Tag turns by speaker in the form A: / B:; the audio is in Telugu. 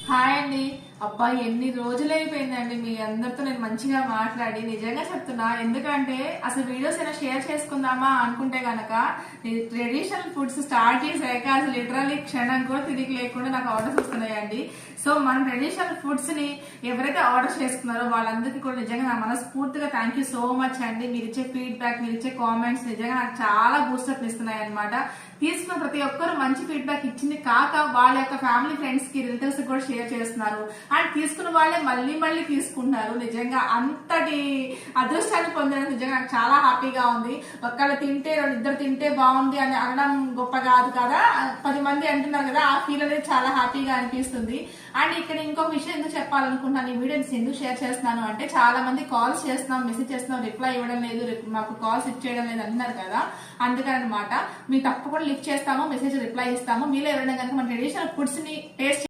A: హాయ్ అండి. అబ్బా ఎన్ని రోజులు అయిపోయిందండి మీ అందరితో నేను మంచిగా మాట్లాడి. నిజంగా చెప్తున్నా, ఎందుకంటే అసలు వీడియోస్ అయినా షేర్ చేసుకుందామా అనుకుంటే గనక ట్రెడిషనల్ ఫుడ్స్ స్టార్ట్ చేశాక అసలు లిటరల్లీ క్షణం కూడా తిరిగి లేకుండా నాకు ఆర్డర్స్ వస్తున్నాయండి. సో మన ట్రెడిషనల్ ఫుడ్స్ ని ఎవరైతే ఆర్డర్ చేసుకున్నారో వాళ్ళందరికీ కూడా నిజంగా నా మనస్ఫూర్తిగా థ్యాంక్ యూ సో మచ్ అండి. మీరు ఇచ్చే ఫీడ్బ్యాక్, మీరు ఇచ్చే కామెంట్స్ నిజంగా నాకు చాలా బూస్టప్ ఇస్తున్నాయి అనమాట. తీసుకున్న ప్రతి ఒక్కరు మంచి ఫీడ్బ్యాక్ ఇచ్చింది కాక వాళ్ళ యొక్క ఫ్యామిలీ, ఫ్రెండ్స్ కి, రిలేటివ్స్ కూడా షేర్ చేస్తున్నారు. అండ్ తీసుకున్న వాళ్ళే మళ్ళీ మళ్ళీ తీసుకుంటున్నారు. నిజంగా అంతటి అదృష్టాన్ని పొందడం నిజంగా నాకు చాలా హ్యాపీగా ఉంది. ఒక్కళ్ళు తింటే, ఇద్దరు తింటే బాగుంది అని అనడం గొప్ప కాదు కదా, 10 మంది అంటున్నారు కదా, ఆ ఫీల్ అనేది చాలా హ్యాపీగా అనిపిస్తుంది. అండ్ ఇక్కడ ఇంకొక విషయం ఎందుకు చెప్పాలనుకుంటున్నాను, ఈ వీడియోస్ ఎందుకు షేర్ చేస్తున్నాను అంటే, చాలా మంది కాల్స్ చేస్తున్నాం, మెసేజ్ చేస్తున్నాం, రిప్లై ఇవ్వడం లేదు, మాకు కాల్స్ ఇచ్చేయడం లేదు అంటున్నారు కదా. అందుకని అనమాట, మీరు తప్పకుండా లిఫ్ట్ చేస్తాము, మెసేజ్ రిప్లై ఇస్తాము. మీలో ఎవరైనా కనుక మన ట్రెడిషనల్ ఫుడ్స్ ని టేస్ట్